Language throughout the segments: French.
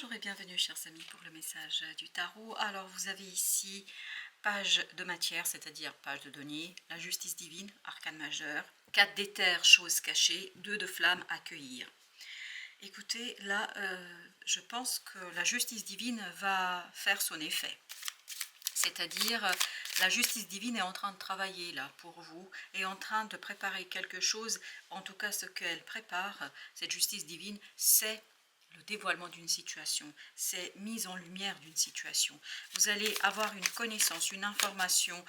Bonjour et bienvenue chers amis pour le message du tarot. Alors vous avez ici page de matière, c'est-à-dire page de denier, la justice divine, arcane majeur, 4 d'éther, choses cachées, 2 de flamme, accueillir. Écoutez, là je pense que la justice divine va faire son effet. C'est-à-dire la justice divine est en train de travailler là pour vous, est en train de préparer quelque chose. En tout cas ce qu'elle prépare, cette justice divine, c'est le dévoilement d'une situation, c'est mise en lumière d'une situation. Vous allez avoir une connaissance, une information,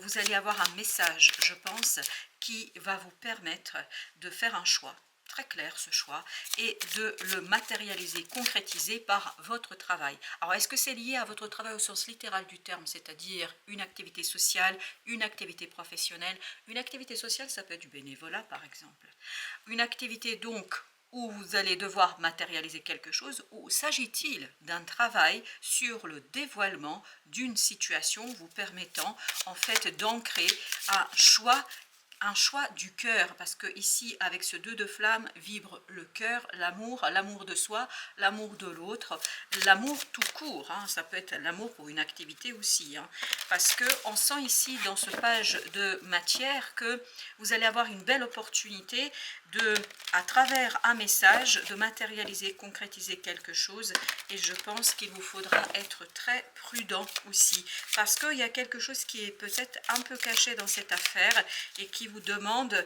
vous allez avoir un message, je pense, qui va vous permettre de faire un choix, très clair ce choix, et de le matérialiser, concrétiser par votre travail. Alors est-ce que c'est lié à votre travail au sens littéral du terme, c'est-à-dire une activité sociale, une activité professionnelle? Une activité sociale, ça peut être du bénévolat par exemple. Une activité donc où vous allez devoir matérialiser quelque chose, ou s'agit-il d'un travail sur le dévoilement d'une situation vous permettant en fait d'ancrer un choix du cœur, parce que ici avec ce 2 de flamme vibre le cœur, l'amour de soi, l'amour de l'autre, l'amour tout court, hein, ça peut être l'amour pour une activité aussi, hein, parce que on sent ici dans ce page de matière que vous allez avoir une belle opportunité de, à travers un message, de matérialiser, concrétiser quelque chose, et je pense qu'il vous faudra être très prudent aussi, parce qu'il y a quelque chose qui est peut-être un peu caché dans cette affaire et qui vous demande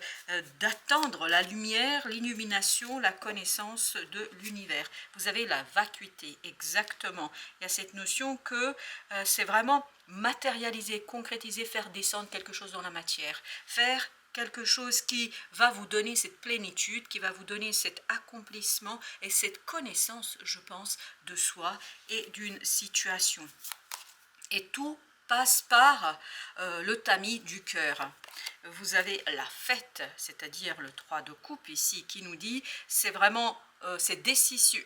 d'attendre la lumière, l'illumination, la connaissance de l'univers. Vous avez la vacuité, exactement. Il y a cette notion que c'est vraiment matérialiser, concrétiser, faire descendre quelque chose dans la matière, faire quelque chose qui va vous donner cette plénitude, qui va vous donner cet accomplissement et cette connaissance, je pense, de soi et d'une situation. Et tout passe par le tamis du cœur. Vous avez la fête, c'est-à-dire le 3 de coupe ici, qui nous dit, c'est vraiment ces décisions,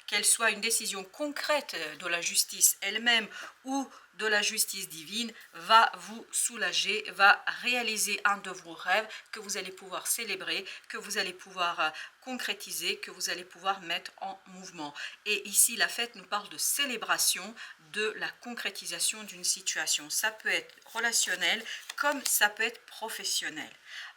qu'elles soient une décision concrète de la justice elle-même ou de la justice divine, va vous soulager, va réaliser un de vos rêves que vous allez pouvoir célébrer, que vous allez pouvoir concrétiser, que vous allez pouvoir mettre en mouvement. Et ici, la fête nous parle de célébration, de la concrétisation d'une situation. Ça peut être relationnel comme ça peut être professionnel.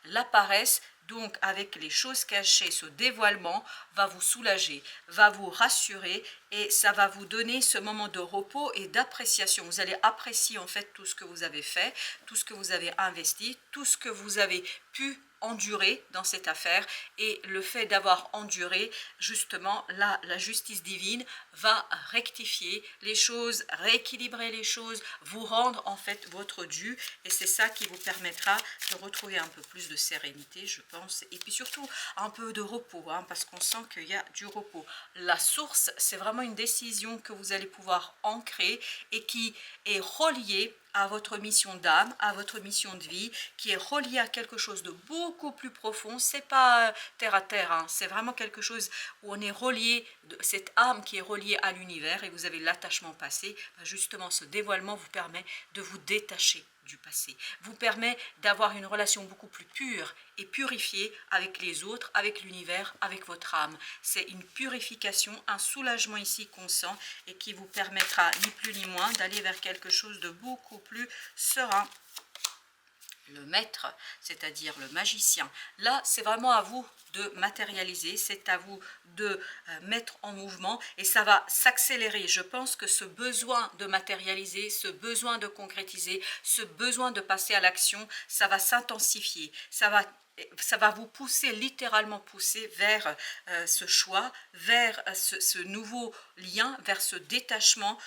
La paresse, donc avec les choses cachées, ce dévoilement va vous soulager, va vous rassurer, et ça va vous donner ce moment de repos et d'appréciation. Vous allez apprécier en fait tout ce que vous avez fait, tout ce que vous avez investi, tout ce que vous avez pu endurer dans cette affaire, et le fait d'avoir enduré, justement, là, la justice divine va rectifier les choses, rééquilibrer les choses, vous rendre en fait votre dû, et c'est ça qui vous permettra de retrouver un peu plus de sérénité, je pense, et puis surtout un peu de repos, hein, parce qu'on sent qu'il y a du repos. La source, c'est vraiment une décision que vous allez pouvoir ancrer et qui est reliée à votre mission d'âme, à votre mission de vie, qui est reliée à quelque chose de beaucoup plus profond. C'est pas terre à terre, hein, c'est vraiment quelque chose où on est relié, cette âme qui est reliée à l'univers, et vous avez l'attachement passé. Justement, ce dévoilement vous permet de vous détacher du passé, vous permet d'avoir une relation beaucoup plus pure et purifiée avec les autres, avec l'univers, avec votre âme. C'est une purification, un soulagement ici qu'on sent, et qui vous permettra ni plus ni moins d'aller vers quelque chose de beaucoup plus serein. Le maître, c'est-à-dire le magicien, là c'est vraiment à vous de matérialiser, c'est à vous de mettre en mouvement, et ça va s'accélérer. Je pense que ce besoin de matérialiser, ce besoin de concrétiser, ce besoin de passer à l'action, ça va s'intensifier, ça va vous pousser, littéralement pousser vers ce choix, vers ce nouveau lien, vers ce détachement,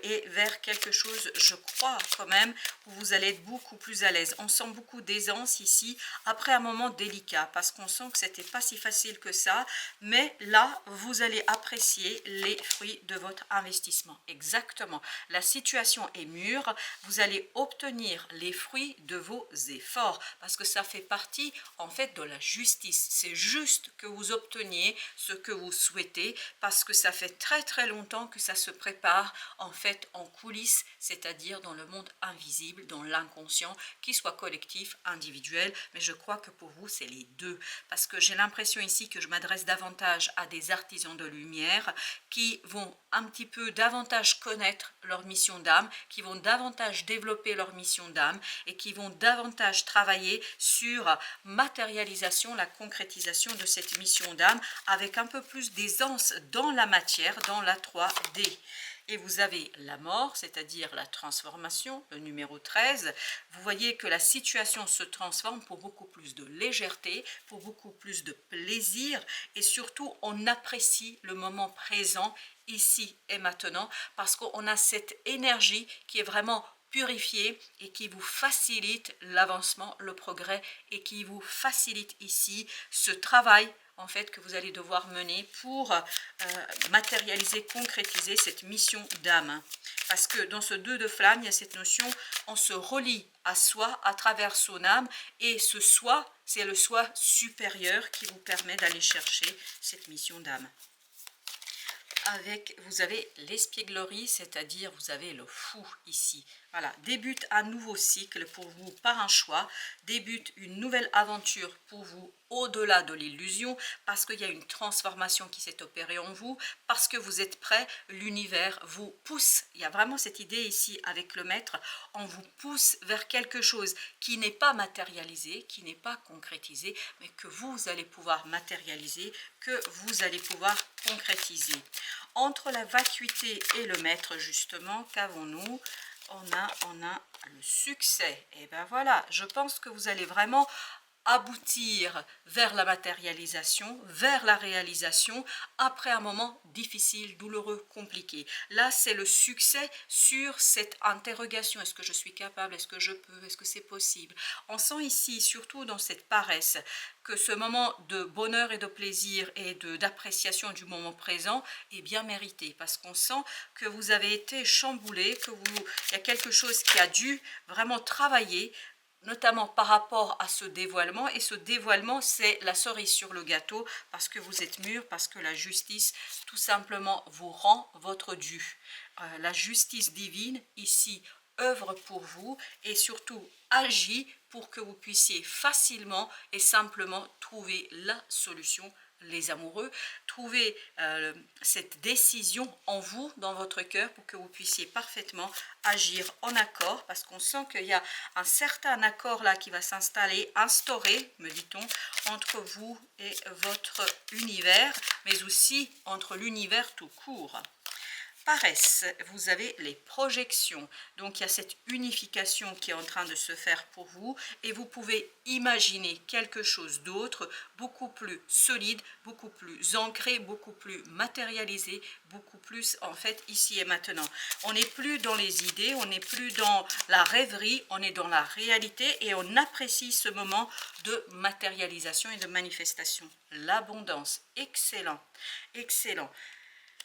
et vers quelque chose, je crois quand même, où vous allez être beaucoup plus à l'aise. On sent beaucoup d'aisance ici, après un moment délicat, parce qu'on sent que c'était pas si facile que ça, mais là, vous allez apprécier les fruits de votre investissement. Exactement. La situation est mûre, vous allez obtenir les fruits de vos efforts, parce que ça fait partie en fait de la justice. C'est juste que vous obteniez ce que vous souhaitez parce que ça fait très très longtemps que ça se prépare en fait en coulisses, c'est-à-dire dans le monde invisible, dans l'inconscient, qu'il soit collectif, individuel, mais je crois que pour vous c'est les deux parce que j'ai l'impression ici que je m'adresse davantage à des artisans de lumière qui vont un petit peu davantage connaître leur mission d'âme, qui vont davantage développer leur mission d'âme et qui vont davantage travailler sur matérialisation, la concrétisation de cette mission d'âme avec un peu plus d'aisance dans la matière, dans la 3D. Et vous avez la mort, c'est-à-dire la transformation, le numéro 13. Vous voyez que la situation se transforme pour beaucoup plus de légèreté, pour beaucoup plus de plaisir et surtout on apprécie le moment présent ici et maintenant parce qu'on a cette énergie qui est vraiment purifiée et qui vous facilite l'avancement, le progrès et qui vous facilite ici ce travail en fait que vous allez devoir mener pour matérialiser, concrétiser cette mission d'âme. Parce que dans ce 2 de flamme, il y a cette notion, on se relie à soi à travers son âme et ce soi, c'est le soi supérieur qui vous permet d'aller chercher cette mission d'âme. Vous avez l'espièglerie, c'est-à-dire vous avez le fou ici. Voilà, débute un nouveau cycle pour vous par un choix, débute une nouvelle aventure pour vous au-delà de l'illusion, parce qu'il y a une transformation qui s'est opérée en vous, parce que vous êtes prêt, l'univers vous pousse. Il y a vraiment cette idée ici avec le maître, on vous pousse vers quelque chose qui n'est pas matérialisé, qui n'est pas concrétisé, mais que vous allez pouvoir matérialiser, que vous allez pouvoir concrétiser. Entre la vacuité et le maître, justement, qu'avons-nous? On a le succès. Et ben voilà, je pense que vous allez vraiment aboutir vers la matérialisation, vers la réalisation, après un moment difficile, douloureux, compliqué. Là, c'est le succès sur cette interrogation. Est-ce que je suis capable? Est-ce que je peux? Est-ce que c'est possible? On sent ici, surtout dans cette paresse, que ce moment de bonheur et de plaisir et d'appréciation du moment présent est bien mérité, parce qu'on sent que vous avez été chamboulé, il y a quelque chose qui a dû vraiment travailler, notamment par rapport à ce dévoilement, et ce dévoilement c'est la cerise sur le gâteau parce que vous êtes mûr, parce que la justice tout simplement vous rend votre dû. La justice divine ici œuvre pour vous et surtout agit pour que vous puissiez facilement et simplement trouver la solution. Les amoureux, trouvez cette décision en vous, dans votre cœur, pour que vous puissiez parfaitement agir en accord, parce qu'on sent qu'il y a un certain accord là qui va s'installer, instauré, me dit-on, entre vous et votre univers, mais aussi entre l'univers tout court. Paresse, vous avez les projections, donc il y a cette unification qui est en train de se faire pour vous et vous pouvez imaginer quelque chose d'autre, beaucoup plus solide, beaucoup plus ancré, beaucoup plus matérialisé, beaucoup plus en fait ici et maintenant. On n'est plus dans les idées, on n'est plus dans la rêverie, on est dans la réalité et on apprécie ce moment de matérialisation et de manifestation. L'abondance, excellent, excellent.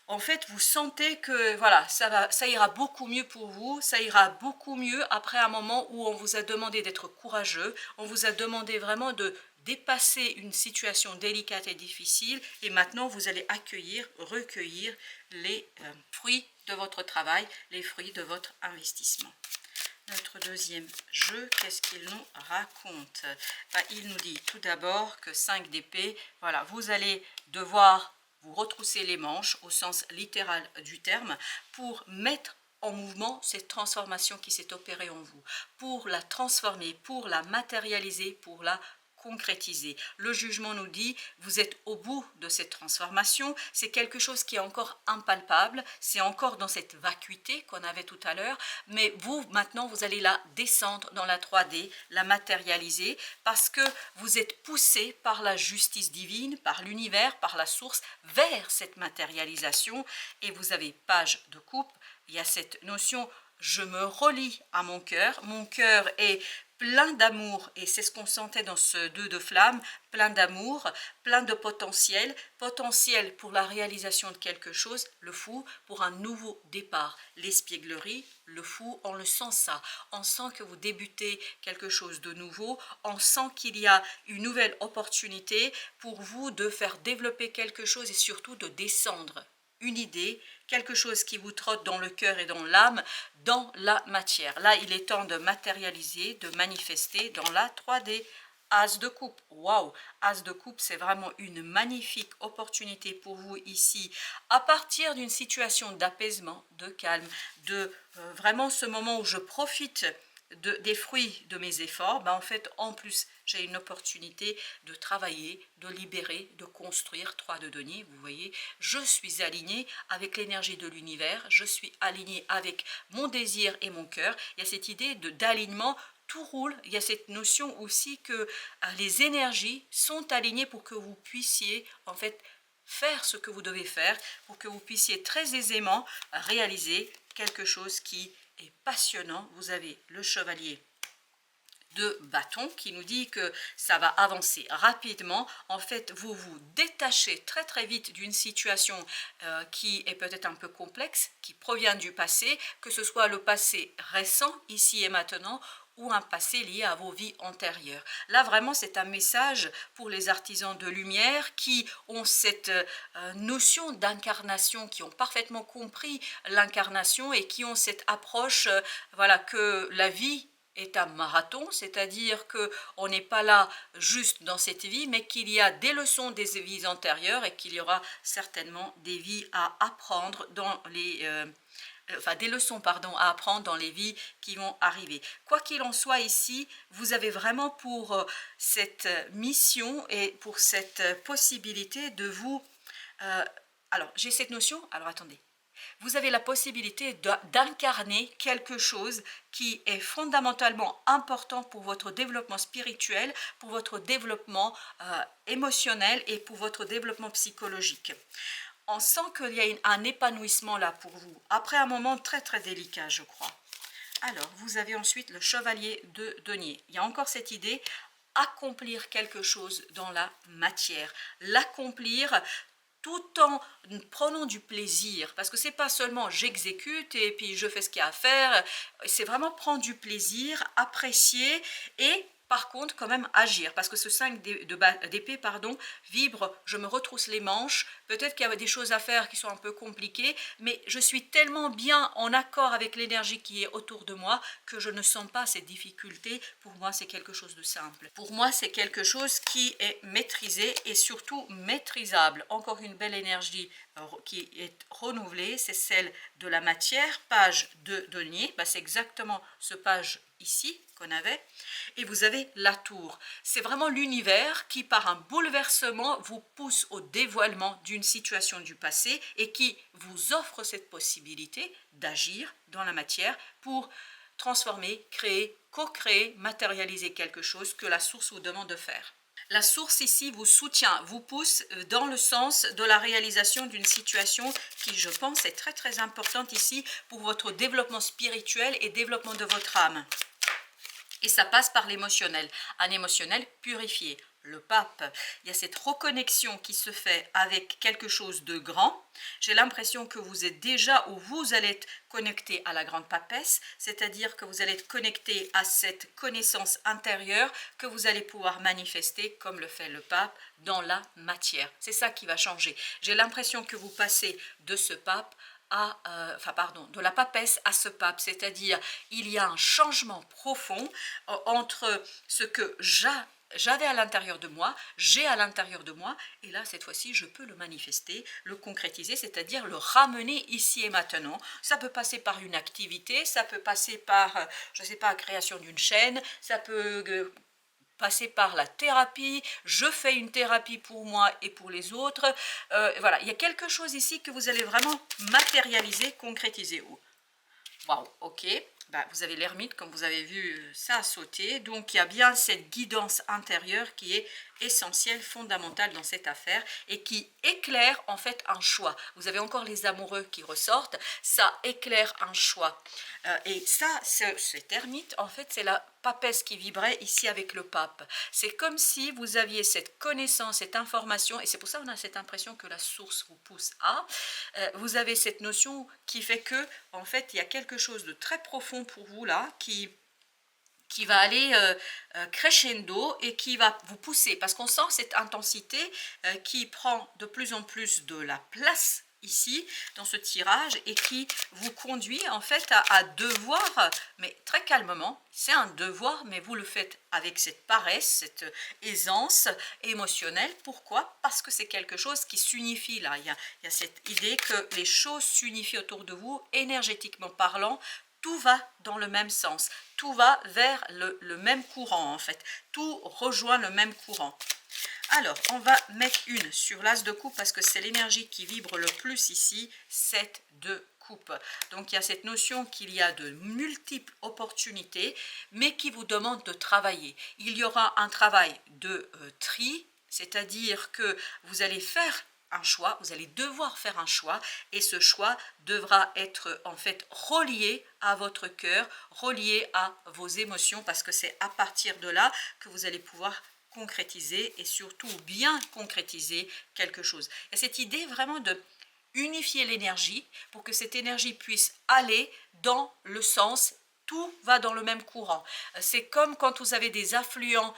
En fait, vous sentez que voilà, ça ira beaucoup mieux pour vous, ça ira beaucoup mieux après un moment où on vous a demandé d'être courageux, on vous a demandé vraiment de dépasser une situation délicate et difficile, et maintenant vous allez accueillir, recueillir les fruits de votre travail, les fruits de votre investissement. Notre deuxième jeu, qu'est-ce qu'il nous raconte? Il nous dit tout d'abord que 5 d'épée, voilà, vous allez devoir vous retrousser les manches au sens littéral du terme pour mettre en mouvement cette transformation qui s'est opérée en vous, pour la transformer, pour la matérialiser, pour la concrétiser. Le jugement nous dit, vous êtes au bout de cette transformation, c'est quelque chose qui est encore impalpable, c'est encore dans cette vacuité qu'on avait tout à l'heure, mais vous, maintenant, vous allez la descendre dans la 3D, la matérialiser, parce que vous êtes poussé par la justice divine, par l'univers, par la source, vers cette matérialisation, et vous avez page de coupe, il y a cette notion, je me relie à mon cœur est plein d'amour, et c'est ce qu'on sentait dans ce 2 de flamme, plein d'amour, plein de potentiel, potentiel pour la réalisation de quelque chose, le fou, pour un nouveau départ, l'espièglerie, le fou, on le sent ça, on sent que vous débutez quelque chose de nouveau, on sent qu'il y a une nouvelle opportunité pour vous de faire développer quelque chose et surtout de descendre une idée, quelque chose qui vous trotte dans le cœur et dans l'âme, dans la matière. Là, il est temps de matérialiser, de manifester dans la 3D. As de coupe, waouh, As de coupe, c'est vraiment une magnifique opportunité pour vous ici, à partir d'une situation d'apaisement, de calme, de vraiment ce moment où je profite des fruits de mes efforts, ben en fait, en plus, j'ai une opportunité de travailler, de libérer, de construire. 3 de denier, vous voyez, je suis alignée avec l'énergie de l'univers, je suis alignée avec mon désir et mon cœur. Il y a cette idée d'alignement, tout roule. Il y a cette notion aussi que les énergies sont alignées pour que vous puissiez, en fait, faire ce que vous devez faire, pour que vous puissiez très aisément réaliser quelque chose qui est passionnant. Vous avez le chevalier de bâton qui nous dit que ça va avancer rapidement. En fait, vous vous détachez très très vite d'une situation qui est peut-être un peu complexe, qui provient du passé, que ce soit le passé récent, ici et maintenant, ou un passé lié à vos vies antérieures. Là, vraiment, c'est un message pour les artisans de lumière qui ont cette notion d'incarnation, qui ont parfaitement compris l'incarnation et qui ont cette approche, voilà, que la vie est un marathon, c'est-à-dire qu'on n'est pas là juste dans cette vie, mais qu'il y a des leçons des vies antérieures et qu'il y aura certainement des vies à apprendre dans les... enfin des leçons pardon à apprendre dans les vies qui vont arriver. Quoi qu'il en soit ici, vous avez vraiment pour cette mission et pour cette possibilité de vous... alors j'ai cette notion, alors attendez. Vous avez la possibilité d'incarner quelque chose qui est fondamentalement important pour votre développement spirituel, pour votre développement émotionnel et pour votre développement psychologique. On sent qu'il y a un épanouissement là pour vous, après un moment très très délicat, je crois. Alors, vous avez ensuite le chevalier de denier. Il y a encore cette idée, accomplir quelque chose dans la matière, l'accomplir tout en prenant du plaisir, parce que c'est pas seulement j'exécute et puis je fais ce qu'il y a à faire, c'est vraiment prendre du plaisir, apprécier et par contre quand même agir, parce que ce 5 d'épée pardon vibre, je me retrousse les manches, peut-être qu'il y a des choses à faire qui sont un peu compliquées, mais je suis tellement bien en accord avec l'énergie qui est autour de moi que je ne sens pas ces difficultés. Pour moi c'est quelque chose de simple, pour moi c'est quelque chose qui est maîtrisé et surtout maîtrisable. Encore une belle énergie qui est renouvelée, c'est celle de la matière, page de denier, c'est exactement ce page ici qu'on avait, et vous avez la tour. C'est vraiment l'univers qui par un bouleversement vous pousse au dévoilement d'une situation du passé et qui vous offre cette possibilité d'agir dans la matière pour transformer, créer, co-créer, matérialiser quelque chose que la source vous demande de faire. La source ici vous soutient, vous pousse dans le sens de la réalisation d'une situation qui, je pense, est très très importante ici pour votre développement spirituel et développement de votre âme. Et ça passe par l'émotionnel, un émotionnel purifié. Le pape, il y a cette reconnexion qui se fait avec quelque chose de grand. J'ai l'impression que vous êtes déjà, ou vous allez être connecté à la grande papesse, c'est-à-dire que vous allez être connecté à cette connaissance intérieure que vous allez pouvoir manifester, comme le fait le pape, dans la matière. C'est ça qui va changer. J'ai l'impression que vous passez de ce pape de la papesse à ce pape, c'est-à-dire il y a un changement profond entre ce que j'avais à l'intérieur de moi, j'ai à l'intérieur de moi, et là cette fois-ci je peux le manifester, le concrétiser, c'est-à-dire le ramener ici et maintenant. Ça peut passer par une activité, ça peut passer par, je ne sais pas, la création d'une chaîne, ça peut passer par la thérapie, je fais une thérapie pour moi et pour les autres. Voilà, il y a quelque chose ici que vous allez vraiment matérialiser, concrétiser. Waouh, ok. Vous avez l'ermite, comme vous avez vu, ça a sauté. Donc, il y a bien cette guidance intérieure qui est essentielle, fondamentale dans cette affaire et qui éclaire en fait un choix. Vous avez encore les amoureux qui ressortent, ça éclaire un choix. Et ça, cet ermite, en fait, c'est la papesse qui vibrait ici avec le pape. C'est comme si vous aviez cette connaissance, cette information, et c'est pour ça qu'on a cette impression que la source vous pousse à. Vous avez cette notion qui fait que, en fait, il y a quelque chose de très profond pour vous là, qui va aller crescendo et qui va vous pousser, parce qu'on sent cette intensité qui prend de plus en plus de la place ici dans ce tirage et qui vous conduit en fait à devoir, mais très calmement, c'est un devoir, mais vous le faites avec cette paresse, cette aisance émotionnelle. Pourquoi? Parce que c'est quelque chose qui s'unifie là. Il y a cette idée que les choses s'unifient autour de vous, énergétiquement parlant. Tout va dans le même sens, tout va vers le même courant en fait, tout rejoint le même courant. Alors, on va mettre une sur l'as de coupe parce que c'est l'énergie qui vibre le plus ici, 7 de coupe. Donc, il y a cette notion qu'il y a de multiples opportunités, mais qui vous demande de travailler. Il y aura un travail de tri, c'est-à-dire que vous allez faire un choix, vous allez devoir faire un choix et ce choix devra être en fait relié à votre cœur, relié à vos émotions parce que c'est à partir de là que vous allez pouvoir concrétiser et surtout bien concrétiser quelque chose. Et cette idée vraiment de unifier l'énergie pour que cette énergie puisse aller dans le sens, tout va dans le même courant. C'est comme quand vous avez des affluents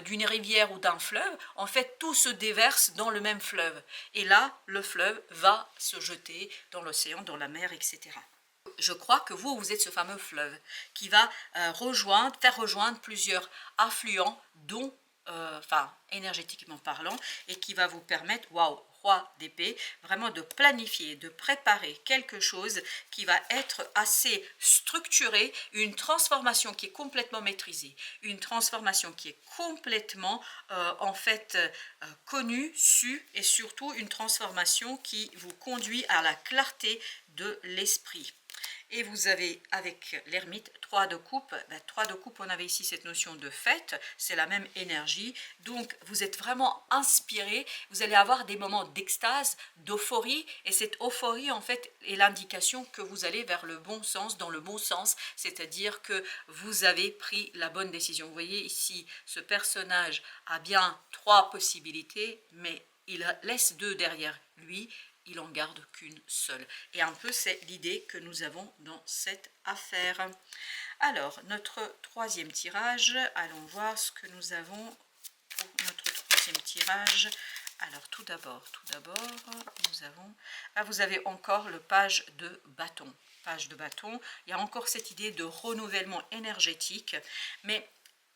d'une rivière ou d'un fleuve, en fait tout se déverse dans le même fleuve. Et là, le fleuve va se jeter dans l'océan, dans la mer, etc. Je crois que vous êtes ce fameux fleuve qui va faire rejoindre plusieurs affluents, dont enfin énergétiquement parlant, et qui va vous permettre, waouh, roi d'épée, vraiment de planifier, de préparer quelque chose qui va être assez structuré, une transformation qui est complètement maîtrisée, une transformation qui est complètement en fait connue, sue, et surtout une transformation qui vous conduit à la clarté de l'esprit. Et vous avez avec l'ermite 3 de coupe. 3 de coupe, on avait ici cette notion de fête, c'est la même énergie. Donc vous êtes vraiment inspiré, vous allez avoir des moments d'extase, d'euphorie. Et cette euphorie en fait est l'indication que vous allez vers le bon sens, dans le bon sens. C'est-à-dire que vous avez pris la bonne décision. Vous voyez ici, ce personnage a bien 3 possibilités, mais il laisse 2 derrière lui. Il en garde qu'une seule. Et un peu, c'est l'idée que nous avons dans cette affaire. Alors, notre troisième tirage, allons voir ce que nous avons pour notre troisième tirage. Alors, tout d'abord, nous avons... Là, vous avez encore le page de bâton. Page de bâton, il y a encore cette idée de renouvellement énergétique, mais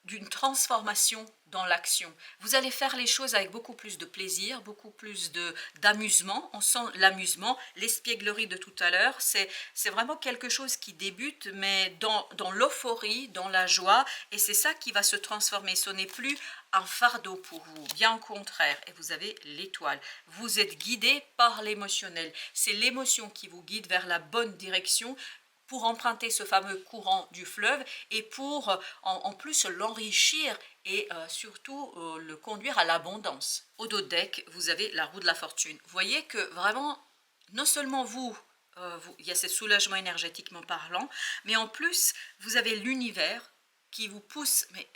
d'une transformation dans l'action. Vous allez faire les choses avec beaucoup plus de plaisir, beaucoup plus d'amusement. On sent l'amusement, l'espièglerie de tout à l'heure. C'est vraiment quelque chose qui débute, mais dans l'euphorie, dans la joie. Et c'est ça qui va se transformer. Ce n'est plus un fardeau pour vous, bien au contraire. Et vous avez l'étoile. Vous êtes guidé par l'émotionnel. C'est l'émotion qui vous guide vers la bonne direction, pour emprunter ce fameux courant du fleuve et pour en plus l'enrichir et surtout le conduire à l'abondance. Au dos de deck, vous avez la roue de la fortune. Vous voyez que vraiment, non seulement il y a ce soulagement énergétiquement parlant, mais en plus, vous avez l'univers qui vous pousse, mais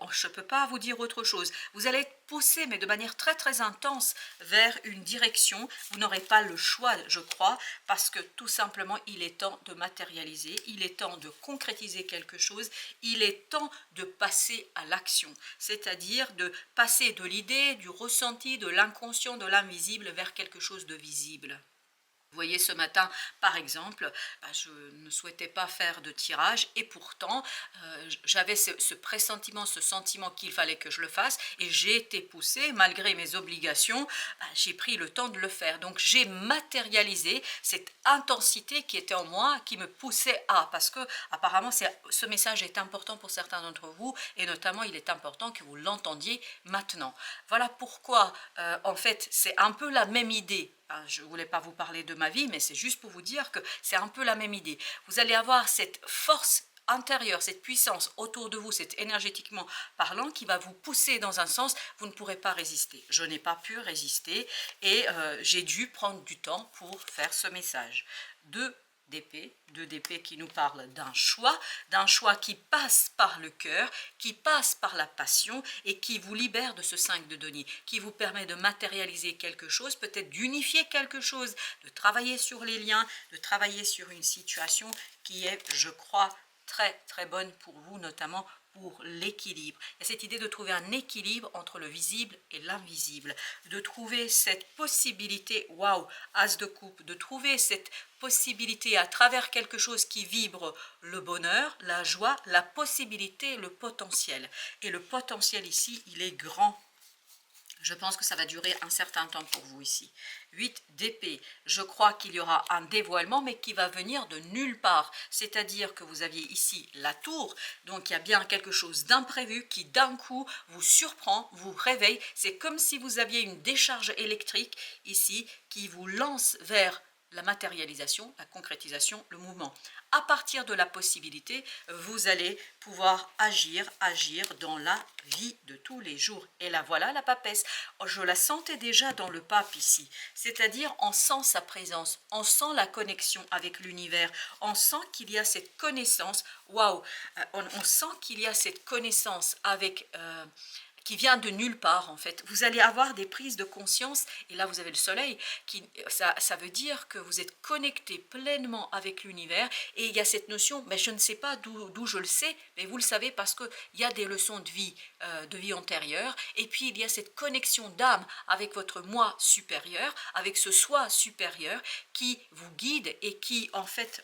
je ne peux pas vous dire autre chose. Vous allez être poussé, mais de manière très très intense, vers une direction. Vous n'aurez pas le choix, je crois, parce que tout simplement, il est temps de matérialiser, il est temps de concrétiser quelque chose, il est temps de passer à l'action, c'est-à-dire de passer de l'idée, du ressenti, de l'inconscient, de l'invisible, vers quelque chose de visible. Vous voyez, ce matin, par exemple, je ne souhaitais pas faire de tirage et pourtant, j'avais ce pressentiment, ce sentiment qu'il fallait que je le fasse et j'ai été poussée, malgré mes obligations, j'ai pris le temps de le faire. Donc, j'ai matérialisé cette intensité qui était en moi, qui me poussait à, parce que apparemment, ce message est important pour certains d'entre vous et notamment, il est important que vous l'entendiez maintenant. Voilà pourquoi, en fait, c'est un peu la même idée. Je ne voulais pas vous parler de ma vie, mais c'est juste pour vous dire que c'est un peu la même idée. Vous allez avoir cette force intérieure, cette puissance autour de vous, c'est énergétiquement parlant, qui va vous pousser dans un sens, vous ne pourrez pas résister. Je n'ai pas pu résister et j'ai dû prendre du temps pour faire ce message. 2 d'épée, 2 d'épée qui nous parle d'un choix qui passe par le cœur, qui passe par la passion et qui vous libère de ce 5 de denier, qui vous permet de matérialiser quelque chose, peut-être d'unifier quelque chose, de travailler sur les liens, de travailler sur une situation qui est, je crois, très très bonne pour vous, notamment pour l'équilibre. Il y a cette idée de trouver un équilibre entre le visible et l'invisible, de trouver cette possibilité, waouh, as de coupe, de trouver cette possibilité à travers quelque chose qui vibre le bonheur, la joie, la possibilité, le potentiel. Et le potentiel ici, il est grand. Je pense que ça va durer un certain temps pour vous ici. 8 d'épée, je crois qu'il y aura un dévoilement, mais qui va venir de nulle part. C'est-à-dire que vous aviez ici la tour, donc il y a bien quelque chose d'imprévu qui d'un coup vous surprend, vous réveille. C'est comme si vous aviez une décharge électrique ici qui vous lance vers la matérialisation, la concrétisation, le mouvement. À partir de la possibilité, vous allez pouvoir agir dans la vie de tous les jours. Et là, voilà la papesse. Je la sentais déjà dans le pape ici. C'est-à-dire, on sent sa présence, on sent la connexion avec l'univers, on sent qu'il y a cette connaissance. Waouh, on sent qu'il y a cette connaissance avec... qui vient de nulle part en fait. Vous allez avoir des prises de conscience, et là vous avez le soleil, ça veut dire que vous êtes connecté pleinement avec l'univers, et il y a cette notion, mais je ne sais pas d'où je le sais, mais vous le savez parce qu'il y a des leçons de vie antérieure, et puis il y a cette connexion d'âme avec votre moi supérieur, avec ce soi supérieur qui vous guide et qui en fait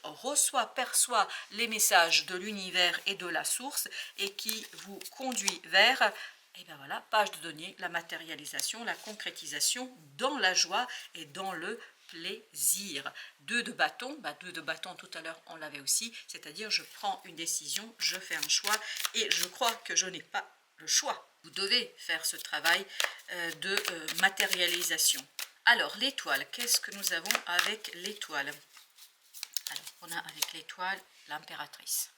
perçoit les messages de l'univers et de la source, et qui vous conduit vers... Et bien voilà, page de données, la matérialisation, la concrétisation dans la joie et dans le plaisir. 2 de bâton, 2 de bâton tout à l'heure on l'avait aussi, c'est-à-dire je prends une décision, je fais un choix et je crois que je n'ai pas le choix. Vous devez faire ce travail de matérialisation. Alors l'étoile, qu'est-ce que nous avons avec l'étoile? Alors on a avec l'étoile l'impératrice.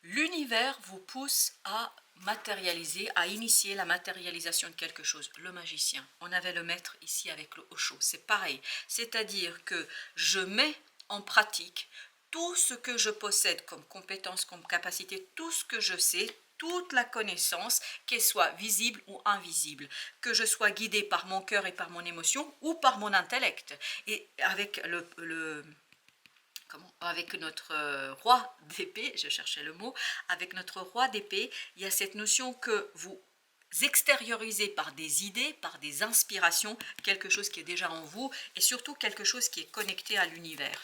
L'univers vous pousse à matérialiser, à initier la matérialisation de quelque chose. Le magicien, on avait le maître ici avec le Osho, c'est pareil. C'est-à-dire que je mets en pratique tout ce que je possède comme compétence, comme capacité, tout ce que je sais, toute la connaissance, qu'elle soit visible ou invisible, que je sois guidée par mon cœur et par mon émotion ou par mon intellect. Et avec avec notre roi d'épée, je cherchais le mot, avec notre roi d'épée, il y a cette notion que vous extériorisez par des idées, par des inspirations, quelque chose qui est déjà en vous et surtout quelque chose qui est connecté à l'univers.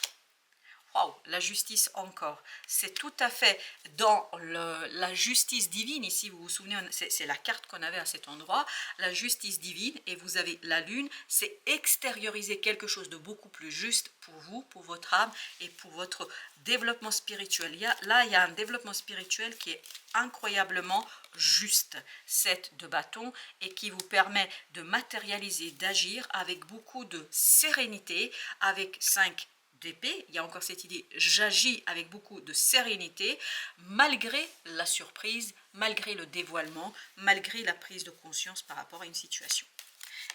Waouh, la justice encore. C'est tout à fait dans la justice divine. Ici, vous vous souvenez, c'est la carte qu'on avait à cet endroit. La justice divine, et vous avez la lune, c'est extérioriser quelque chose de beaucoup plus juste pour vous, pour votre âme et pour votre développement spirituel. Là, il y a un développement spirituel qui est incroyablement juste, 7 de bâton, et qui vous permet de matérialiser, d'agir avec beaucoup de sérénité, avec 5 d'épée, il y a encore cette idée, j'agis avec beaucoup de sérénité, malgré la surprise, malgré le dévoilement, malgré la prise de conscience par rapport à une situation.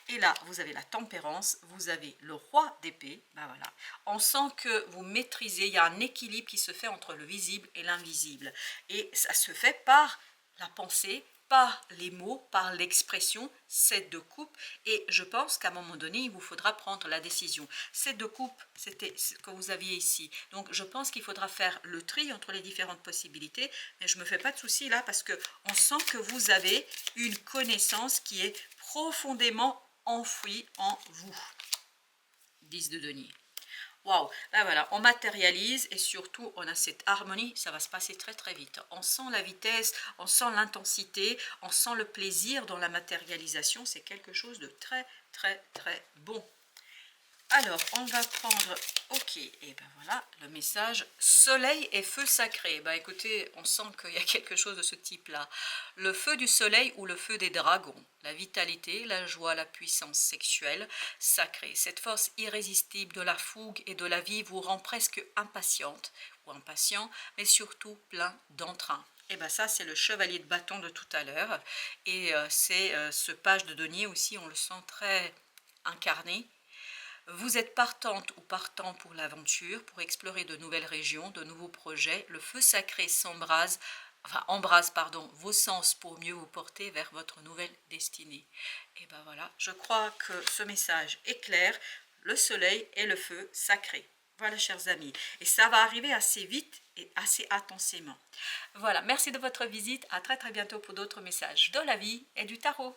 Et là, vous avez la tempérance, vous avez le roi d'épée, voilà. On sent que vous maîtrisez, il y a un équilibre qui se fait entre le visible et l'invisible. Et ça se fait par la pensée, par les mots, par l'expression, 7 de coupe, et je pense qu'à un moment donné, il vous faudra prendre la décision. 7 de coupe, c'était ce que vous aviez ici. Donc je pense qu'il faudra faire le tri entre les différentes possibilités, mais je ne me fais pas de soucis là, parce qu'on sent que vous avez une connaissance qui est profondément enfouie en vous. 10 de denier. Waouh, là voilà, on matérialise et surtout on a cette harmonie, ça va se passer très très vite. On sent la vitesse, on sent l'intensité, on sent le plaisir dans la matérialisation, c'est quelque chose de très très très bon. Alors, on va prendre, ok, et ben voilà, le message soleil et feu sacré. Ben écoutez, on sent qu'il y a quelque chose de ce type-là. Le feu du soleil ou le feu des dragons, la vitalité, la joie, la puissance sexuelle sacrée. Cette force irrésistible de la fougue et de la vie vous rend presque impatiente ou impatient, mais surtout plein d'entrain. Et bien ça, c'est le chevalier de bâton de tout à l'heure. Et c'est ce page de denier aussi, on le sent très incarné. Vous êtes partante ou partant pour l'aventure, pour explorer de nouvelles régions, de nouveaux projets. Le feu sacré embrase vos sens pour mieux vous porter vers votre nouvelle destinée. Et ben voilà, je crois que ce message est clair. Le soleil et le feu sacré. Voilà, chers amis. Et ça va arriver assez vite et assez intensément. Voilà, merci de votre visite. À très très bientôt pour d'autres messages de la vie et du tarot.